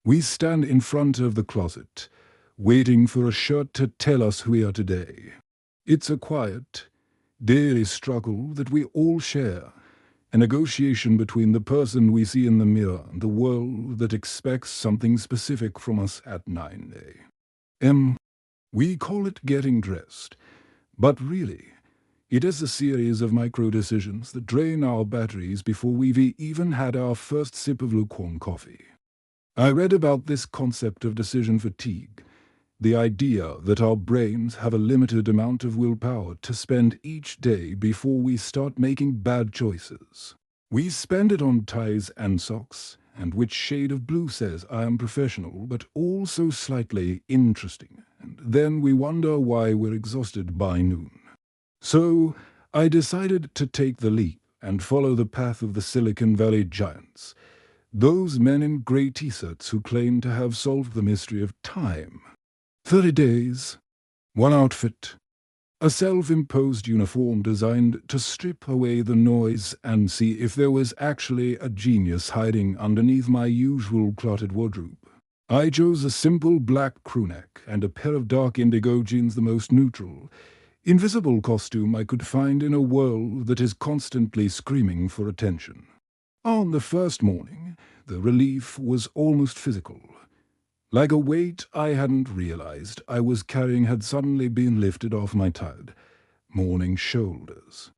We stand in front of the closet, waiting for a shirt to tell us who we are today. It's a quiet, daily struggle that we all share, a negotiation between the person we see in the mirror and the world that expects something specific from us at 9 a.m. We call it getting dressed, but really, it is a series of micro-decisions that drain our batteries before we've even had our first sip of lukewarm coffee. I read about this concept of decision fatigue, the idea that our brains have a limited amount of willpower to spend each day before we start making bad choices. We spend it on ties and socks, and which shade of blue says I am professional but also slightly interesting, and then we wonder why we're exhausted by noon. So I decided to take the leap and follow the path of the Silicon Valley giants, those men in grey t-shirts who claim to have solved the mystery of time. 30 days, one outfit, a self-imposed uniform designed to strip away the noise and see if there was actually a genius hiding underneath my usual cluttered wardrobe. I chose a simple black crewneck and a pair of dark indigo jeans, the most neutral, invisible costume I could find in a world that is constantly screaming for attention. On the first morning, the relief was almost physical. Like a weight I hadn't realized I was carrying had suddenly been lifted off my tired, morning shoulders.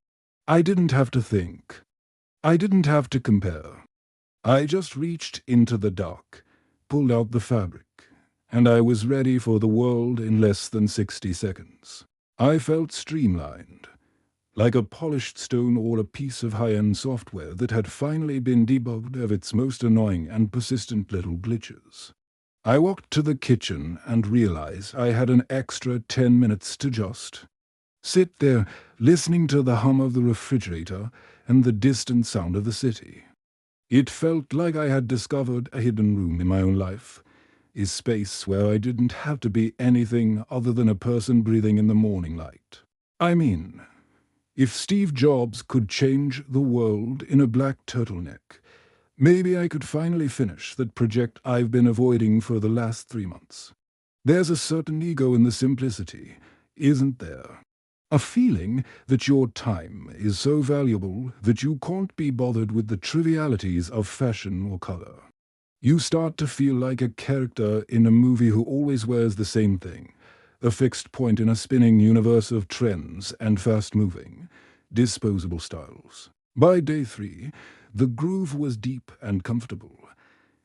I didn't have to think. I didn't have to compare. I just reached into the dark, pulled out the fabric, and I was ready for the world in less than 60 seconds. I felt streamlined, like a polished stone or a piece of high-end software that had finally been debugged of its most annoying and persistent little glitches. I walked to the kitchen and realized I had an extra 10 minutes to just sit there, listening to the hum of the refrigerator and the distant sound of the city. It felt like I had discovered a hidden room in my own life, a space where I didn't have to be anything other than a person breathing in the morning light. I mean, if Steve Jobs could change the world in a black turtleneck, maybe I could finally finish that project I've been avoiding for the last 3 months. There's a certain ego in the simplicity, isn't there? A feeling that your time is so valuable that you can't be bothered with the trivialities of fashion or color. You start to feel like a character in a movie who always wears the same thing, a fixed point in a spinning universe of trends and fast-moving, disposable styles. By day 3, the groove was deep and comfortable,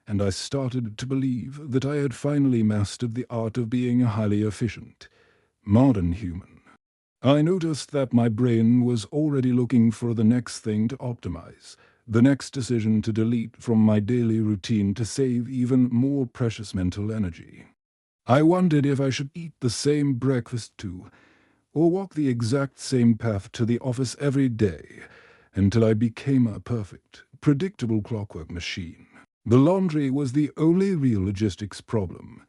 and I started to believe that I had finally mastered the art of being a highly efficient, modern human. I noticed that my brain was already looking for the next thing to optimize, the next decision to delete from my daily routine to save even more precious mental energy. I wondered if I should eat the same breakfast too, or walk the exact same path to the office every day, until I became a perfect, predictable clockwork machine. The laundry was the only real logistics problem,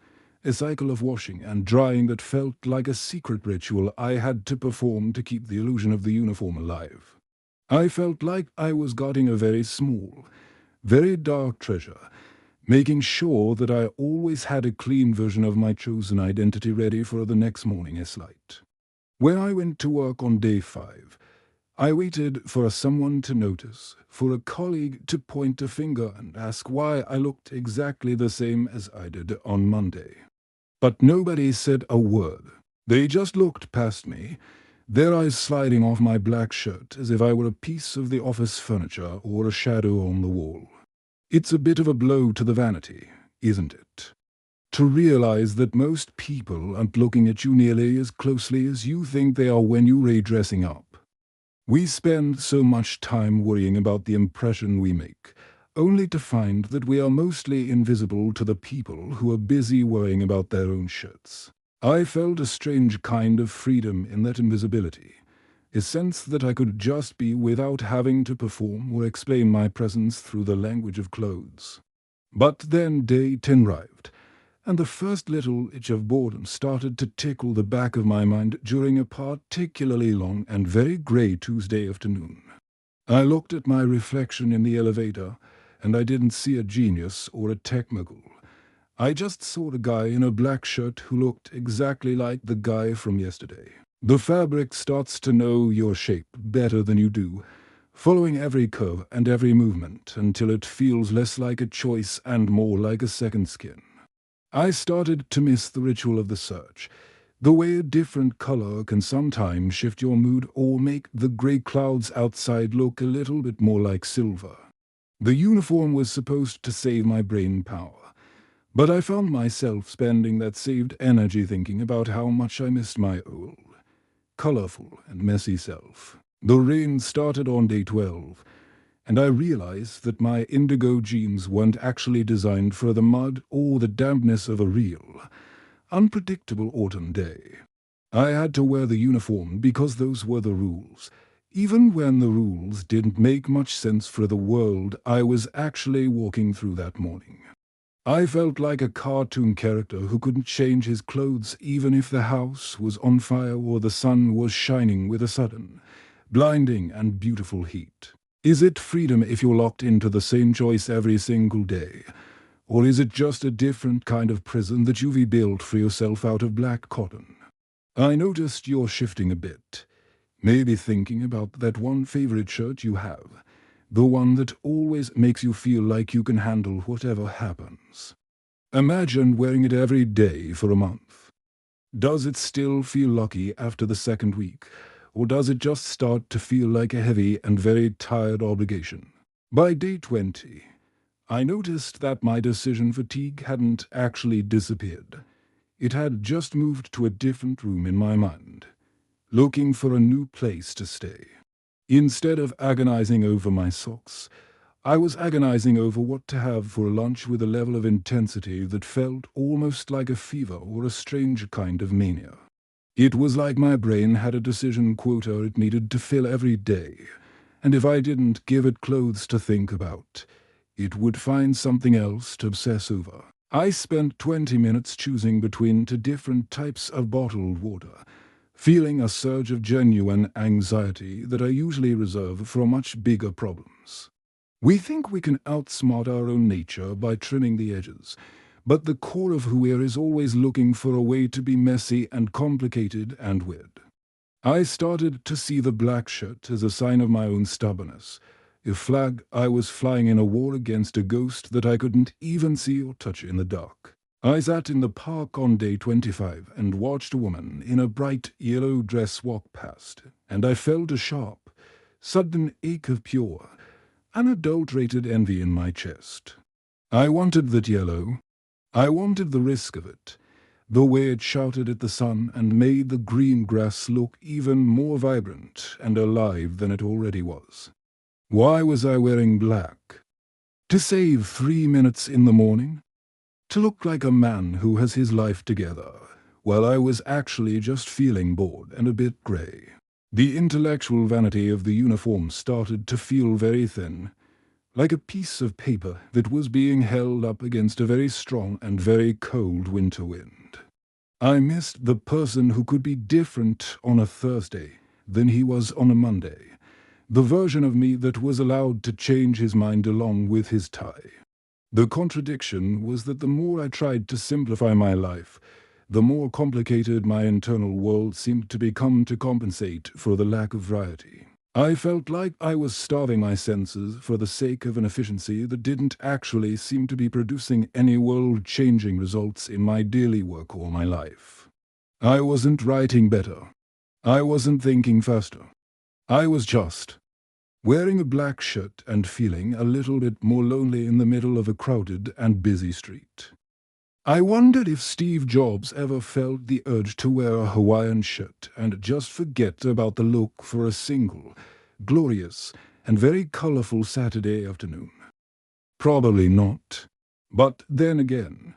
a cycle of washing and drying that felt like a secret ritual I had to perform to keep the illusion of the uniform alive. I felt like I was guarding a very small, very dark treasure, making sure that I always had a clean version of my chosen identity ready for the next morning's light. When I went to work on day 5, I waited for someone to notice, for a colleague to point a finger and ask why I looked exactly the same as I did on Monday. But nobody said a word. They just looked past me, their eyes sliding off my black shirt as if I were a piece of the office furniture or a shadow on the wall. It's a bit of a blow to the vanity, isn't it? To realize that most people aren't looking at you nearly as closely as you think they are when you're dressing up. We spend so much time worrying about the impression we make, only to find that we are mostly invisible to the people who are busy worrying about their own shirts. I felt a strange kind of freedom in that invisibility, a sense that I could just be without having to perform or explain my presence through the language of clothes. But then day 10 arrived, and the first little itch of boredom started to tickle the back of my mind during a particularly long and very grey Tuesday afternoon. I looked at my reflection in the elevator, and I didn't see a genius or a tech mogul. I just saw a guy in a black shirt who looked exactly like the guy from yesterday. The fabric starts to know your shape better than you do, following every curve and every movement until it feels less like a choice and more like a second skin. I started to miss the ritual of the search, the way a different color can sometimes shift your mood or make the gray clouds outside look a little bit more like silver. The uniform was supposed to save my brain power, but I found myself spending that saved energy thinking about how much I missed my old, colorful and messy self. The rain started on day 12, and I realized that my indigo jeans weren't actually designed for the mud or the dampness of a real, unpredictable autumn day. I had to wear the uniform because those were the rules, even when the rules didn't make much sense for the world I was actually walking through that morning. I felt like a cartoon character who couldn't change his clothes even if the house was on fire or the sun was shining with a sudden, blinding and beautiful heat. Is it freedom if you're locked into the same choice every single day? Or is it just a different kind of prison that you've built for yourself out of black cotton? I noticed you're shifting a bit, maybe thinking about that one favorite shirt you have, the one that always makes you feel like you can handle whatever happens. Imagine wearing it every day for a month. Does it still feel lucky after the second week, or does it just start to feel like a heavy and very tired obligation? By day 20, I noticed that my decision fatigue hadn't actually disappeared. It had just moved to a different room in my mind, looking for a new place to stay. Instead of agonizing over my socks, I was agonizing over what to have for lunch with a level of intensity that felt almost like a fever or a strange kind of mania. It was like my brain had a decision quota it needed to fill every day, and if I didn't give it clothes to think about, it would find something else to obsess over. I spent 20 minutes choosing between two different types of bottled water, feeling a surge of genuine anxiety that I usually reserve for much bigger problems. We think we can outsmart our own nature by trimming the edges, but the core of who we are is always looking for a way to be messy and complicated and weird. I started to see the black shirt as a sign of my own stubbornness, a flag I was flying in a war against a ghost that I couldn't even see or touch in the dark. I sat in the park on day 25 and watched a woman in a bright yellow dress walk past, and I felt a sharp, sudden ache of pure, unadulterated envy in my chest. I wanted that yellow. I wanted the risk of it, the way it shouted at the sun and made the green grass look even more vibrant and alive than it already was. Why was I wearing black? To save 3 minutes in the morning? To look like a man who has his life together, while I was actually just feeling bored and a bit grey. The intellectual vanity of the uniform started to feel very thin, like a piece of paper that was being held up against a very strong and very cold winter wind. I missed the person who could be different on a Thursday than he was on a Monday, the version of me that was allowed to change his mind along with his tie. The contradiction was that the more I tried to simplify my life, the more complicated my internal world seemed to become to compensate for the lack of variety. I felt like I was starving my senses for the sake of an efficiency that didn't actually seem to be producing any world-changing results in my daily work or my life. I wasn't writing better. I wasn't thinking faster. I was just wearing a black shirt and feeling a little bit more lonely in the middle of a crowded and busy street. I wondered if Steve Jobs ever felt the urge to wear a Hawaiian shirt and just forget about the look for a single, glorious, and very colorful Saturday afternoon. Probably not. But then again,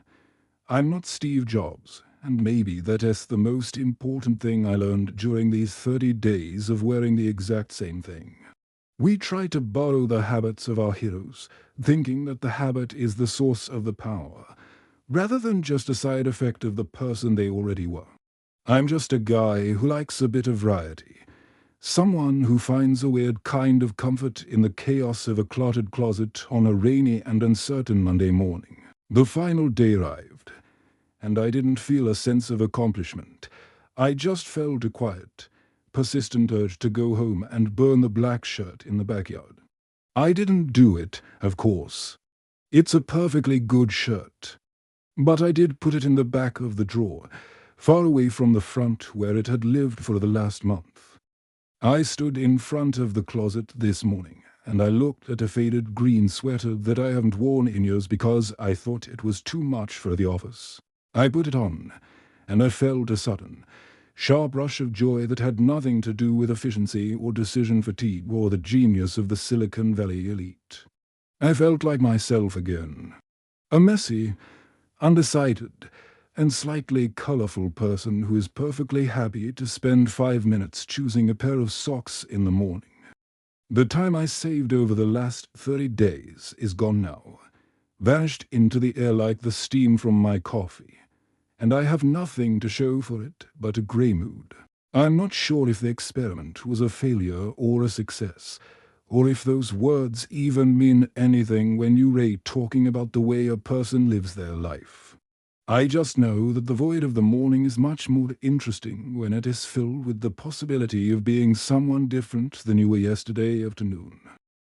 I'm not Steve Jobs, and maybe that is the most important thing I learned during these 30 days of wearing the exact same thing. We try to borrow the habits of our heroes, thinking that the habit is the source of the power, rather than just a side effect of the person they already were. I'm just a guy who likes a bit of variety, someone who finds a weird kind of comfort in the chaos of a cluttered closet on a rainy and uncertain Monday morning. The final day arrived, and I didn't feel a sense of accomplishment. I just felt a quiet, persistent urge to go home and burn the black shirt in the backyard. I didn't do it, of course. It's a perfectly good shirt. But I did put it in the back of the drawer, far away from the front where it had lived for the last month. I stood in front of the closet this morning, and I looked at a faded green sweater that I haven't worn in years because I thought it was too much for the office. I put it on, and I felt a sudden, sharp rush of joy that had nothing to do with efficiency or decision fatigue or the genius of the Silicon Valley elite. I felt like myself again. A messy, undecided, and slightly colorful person who is perfectly happy to spend 5 minutes choosing a pair of socks in the morning. The time I saved over the last 30 days is gone now, vanished into the air like the steam from my coffee, and I have nothing to show for it but a grey mood. I'm not sure if the experiment was a failure or a success, or if those words even mean anything when you rate talking about the way a person lives their life. I just know that the void of the morning is much more interesting when it is filled with the possibility of being someone different than you were yesterday afternoon.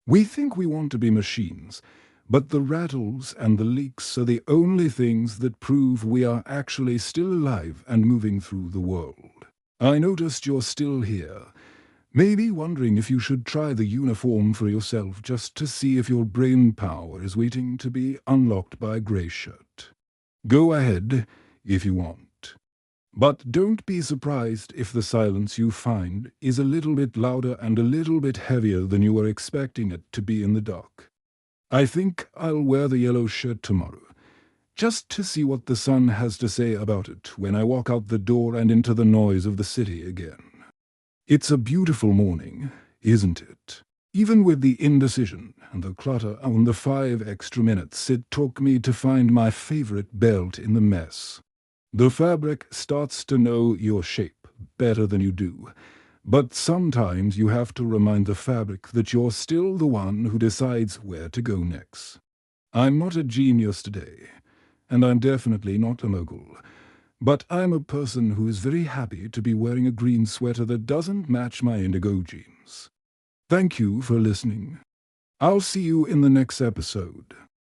We think we want to be machines, but the rattles and the leaks are the only things that prove we are actually still alive and moving through the world. I noticed you're still here, maybe wondering if you should try the uniform for yourself just to see if your brain power is waiting to be unlocked by a grey shirt. Go ahead, if you want. But don't be surprised if the silence you find is a little bit louder and a little bit heavier than you were expecting it to be in the dark. I think I'll wear the yellow shirt tomorrow, just to see what the sun has to say about it when I walk out the door and into the noise of the city again. It's a beautiful morning, isn't it? Even with the indecision and the clutter on the 5 extra minutes it took me to find my favorite belt in the mess. The fabric starts to know your shape better than you do, but sometimes you have to remind the fabric that you're still the one who decides where to go next. I'm not a genius today, and I'm definitely not a mogul, but I'm a person who is very happy to be wearing a green sweater that doesn't match my indigo jeans. Thank you for listening. I'll see you in the next episode.